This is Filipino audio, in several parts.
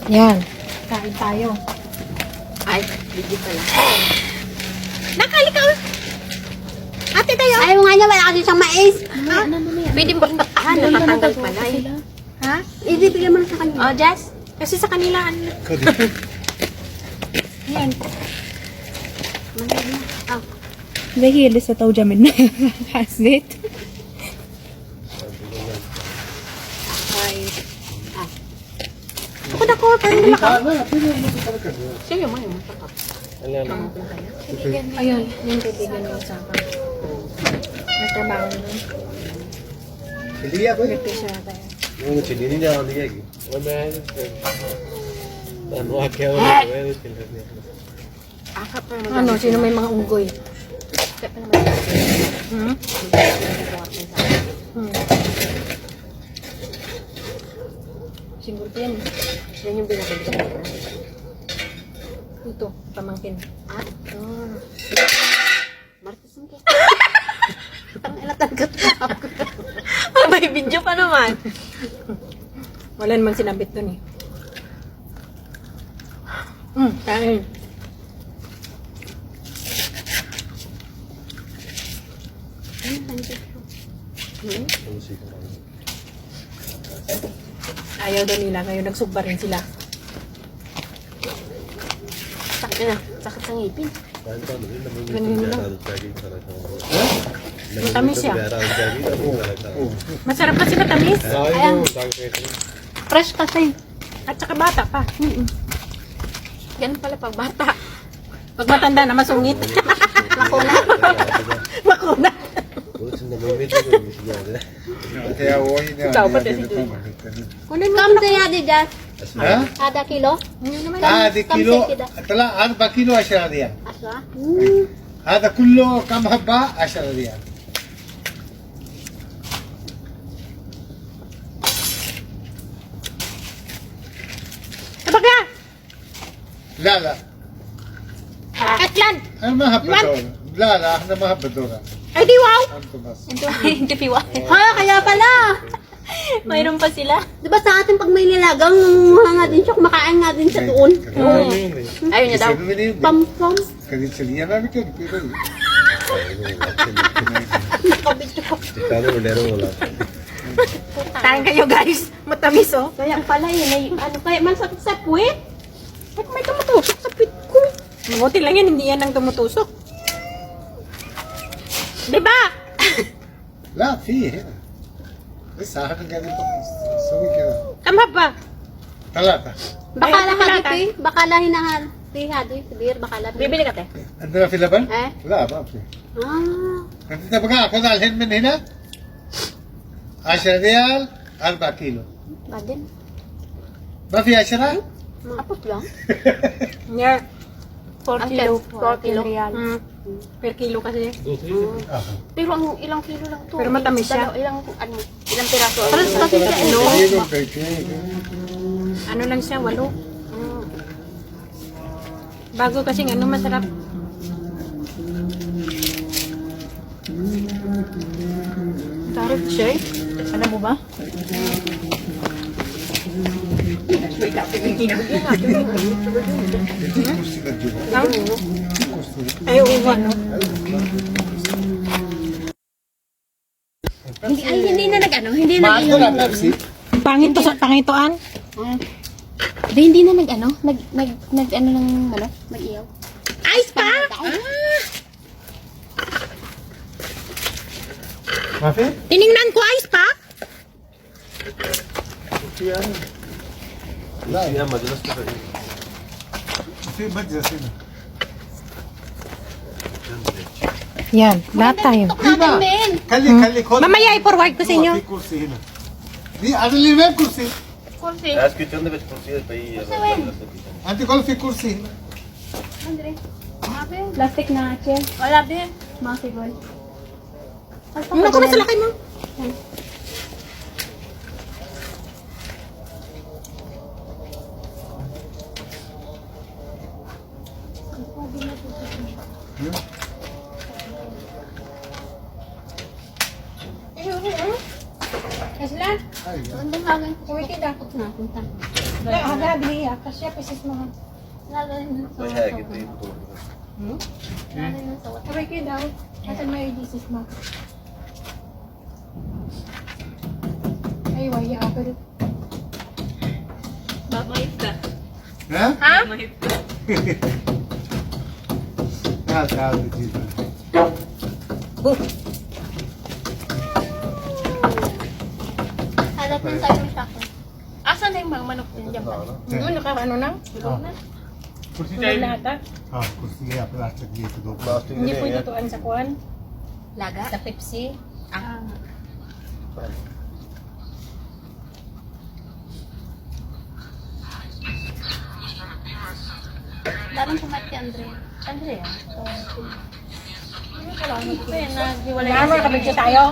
Yan. Kain tayo. Ay, video pala. Nakalikaw! Ate tayo! Ayaw nga niya, wala kasi siyang mais. Ha? Pwede ba? Natatanggal pala eh. Ha? Ibibigyan mo na sa kanya. Oh, Jess? Kasi sa kanila, ano? Yan. Oh. Nahilis sa tao jamin na. Hasit. Ay. Ako na ko, parang nila ka. Sige mo, yung masakap. Ayun, yung kaibigan niya sa akin. Nagtrabaho nun. चलिए कोई Nagpisa siya tayo. वो चली नहीं जा रही है कि वो मैं तनवा क्या हो रहा है चल रही है Akap na naman. Ano, sino may mga unggoy? Step na naman. Hmm? Hmm. Siguro ko yan. Yan yung binabalik ko. Ito, pamangkin. Ah, Martes ang kaya. Ang ilatangkat na ako. May video pa naman. Wala namang sinabit dun eh. Kain. Ayaw daw nila, ngayon nagsugba rin sila. Sakit na. Sakit sa ngipin. Matamis siya. Masarap kasi matamis. Fresh kasi. At saka bata pa. Ganun pala pag bata. Pag matanda na masungit. Makuna. Makuna. Kam kaya di Jas? हाँ Ada kilo? आधा किलो तला आधा किलो अशरा दिया Aswa? आधा किलो कम हब्बा अशरा दिया Kabaga! لا لا Atlan! انا ما هبة دورة لا لا احنا ما هبة دورة Ay di wow! انتم بس Hindi piwa. Ha, kaya pala. Mayroon pa sila. Di ba sa atin pag may nilagang, nangunguha nga din siya, kumakain nga din siya doon. Ayun niya daw. Pampom. कभी चलिए ना भी कभी कभी Kain kayo guys. Matamis oh. Kaya pala yun, ay, ano kaya man sa puwet? Ba't may tumutusok sa pit ko? Mabuti lang yan, hindi yan ang tumutusok. Diba? لا في هنا لسه احنا قاعدين نسوي كذا Kama ba? ثلاثة Bakala Ay, hadi pi, bakala hinahan. Pi hadi, bir, bakala pi. Bibili ka te? عندنا في لبن؟ Eh? لا ما في Ah, انت تبغى اخذ الحين من هنا 10 ريال 4 كيلو badin. ما في 10 Maapot lang. Yeah. 4 Okay, kilo. 4 kilo. Per kilo kasi. Pero ang ilang kilo lang to. Pero matamis siya. Ilang piraso. Paras kasi siya, ano? Ano lang siya, 8. Bago kasing ano, masarap. Sarap siya eh. Alam mo ba? Ay, oo, ano? Hindi na nag-ano, hindi na ما عندنا بيبسي Pangituan? Hindi na nag-ano, nag-ano ng ano, nag-iyaw. Ice pa? ما في؟ Tiningnan ko ice pa? لا يا مدرسة في مجلس هنا Yan, lahat tayo. خلي خذ Mamaya i-forward ko sa inyo. في كرسي هنا دي هذا اللي وين كرسي؟ Kursi. انت قول في كرسي هنا Plastic na chair. Wala din. Makigol. Ano ko na sa lakay mo? Aslan, ايوه doon din kagay. Uwi ka dapat na punta. Agad, diya. Kasi pisis mo. Lalo yun sa May hagit na yung tulo. Lalo yun sa Sabay kayo daw. Asan may disis mo? Ay, waya ako rin. Babait ka. Ha? Babait ka. Sabi dito. halat ng sayo may sako. Asan na yung mga manok din dyan? Doon, nakaano na? Kursi Doon na ata. हाँ कुर्सी है प्लास्टिक की तो दो Plastic Hindi na po yan. itutuan sa kuwan. Laga? Sa Pepsi? Ah. Daming kumati, Andrea. Andrea? Kaya mo, nakabidyo tayo.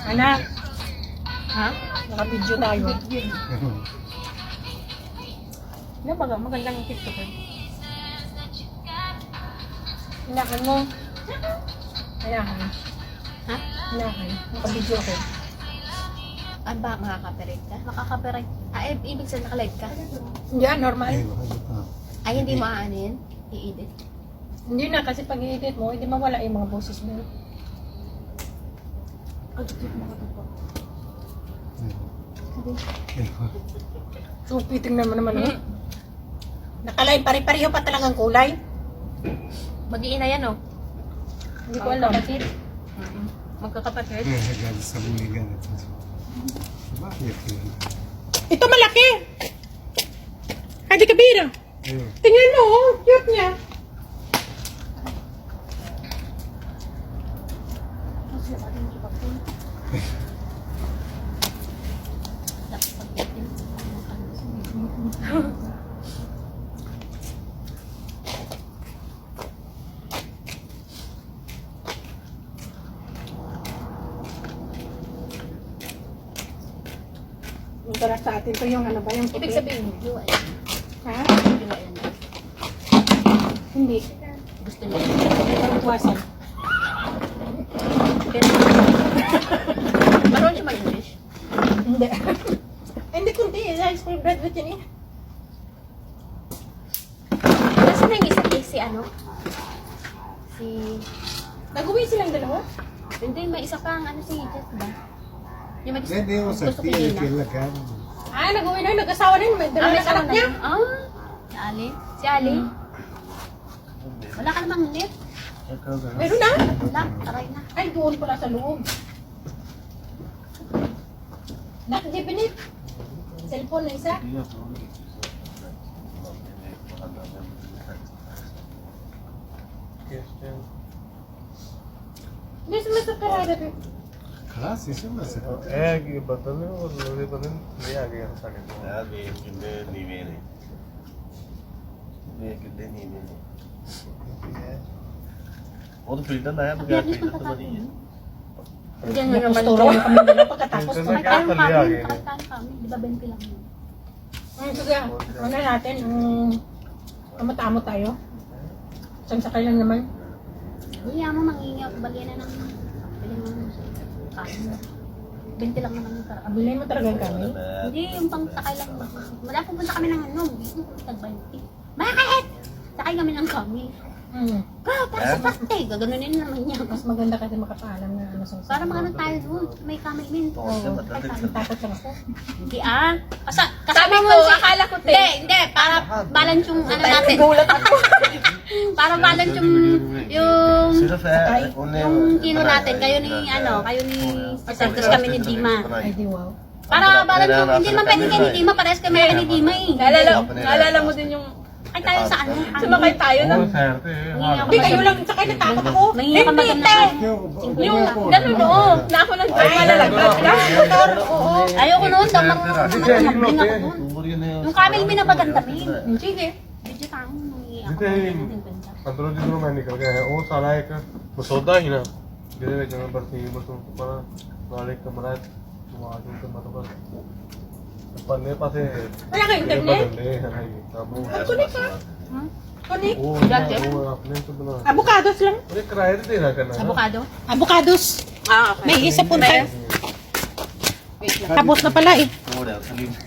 Anak, Ha? nakabidyo tayo. Ano ba? Magandang TikTok ko. Inakan mo. Inakan. Ha? Inakan. Nakabidyo ko. Ano ba? Makaka-copyright ka? Makaka-copyright. Ibig sabihin naka-live ka? Hindi, normal. Ay, hindi mo aanin? I-edit? Hindi na, kasi pag i-edit mo, hindi mawala yung mga boses mo. So, tingnan mo naman. Oh. Nakalain, pare-pareho pa talagang kulay. Mag-iina yan, oh. Hindi ko alam. Magkakapatid? Magkakapatid? Ito malaki! Hadi kabira! Tingnan mo, oh, cute niya. Yung tara sa atin to yung ano ba yung puti? Ibig sabihin, jowa yan. Ha? Jowa yan. Hindi. Gusto niya. Pagwasan. Marunong siya mag-English? Hindi. Hindi kundi, high school graduate yun eh. Kasi na yung isa si ano? Si... Nag-uwi silang dalawa? Hindi, may isa pang ano si Jet ba? Yung may नहीं नहीं वो gusto सकती ko है yun लेकिन लगा Ah, nag-uwi na, nag-asawa na yun. May dalawa may na anak asawa niya. na. Ah, si Ali? Si Ali? Wala ka namang lip? Meron na. Wala, taray na. Ay, doon pala sa loob. Nakajibinit. Cellphone na isa. Hindi sumasakarada. खलास इसे ना से Eh, कि बदलने और लोहे बदलने नहीं आ गया साढ़े को। यार ये कितने नीवे ने। ये कितने नीवे ने। वो तो फिल्टर लाया बगैर फिल्टर तो नहीं है। Diyan na naman Nakusturo mo kami dalawa pagkatapos. Minsan Kahit Kaya tayo pala kami, yan. kahit tayo kami. Di ba 20 lang yun? Sige, ano natin, kamot-amot tayo. Isang sakay lang naman. Hiya mo, mangingi ako. Balian na ng... Balian mo ng kain. 20 lang naman yung para. Abilin mo talaga kami. Hindi, yung pang sakay lang. Wala pumunta kami ng ano. Tag-20. Bakit? Sakay kami ng kami. Para sa takte. Gaganunin naman niya. Mas maganda kasi makapaalam na ano sa Para maano tayo doon. May camel min. Takot lang ako. Hindi ah. Kasama Sabi mo ko, si... akala ko Hindi, hindi. Para balance yung ano natin. Gulat ako. Para balance yung सिर्फ है उन्हें yung kilo natin. Kayo ni ano, kayo ni Santos kami ni Dima. Ay, di wow. Para balance yung... Hindi naman pwede kayo ni Dima. Parehas kami ni Dima eh. Naalala mo din yung... Ay tayo sa ano. Sumakay tayo ng... वो शहर थे Hindi, kayo lang sakay na takot ako. May ka maganda. Yung gano'n oo, na ako nagpamalalagat. Oo. Ayoko noon. Daw marunong naman ako doon. दूर ने Yung camel min na maganda min. Sige. Video tayo. जितने ही 15 दिनों में निकल गए हैं वो सारा एक मसौदा ही ना जिसे जगह पर थी बस उनको पर नाले कमरा वहाँ जो तो मतलब पन्ने पासे Wala ka internet? बदलने हैं तब Kunik ka. Kunik. वो वो अपने से बना Avocados lang. उन्हें किराए से देना करना है Avocado? Avocados. Ah, okay. May isa po tayo. Tapos na pala eh. थोड़ा खाली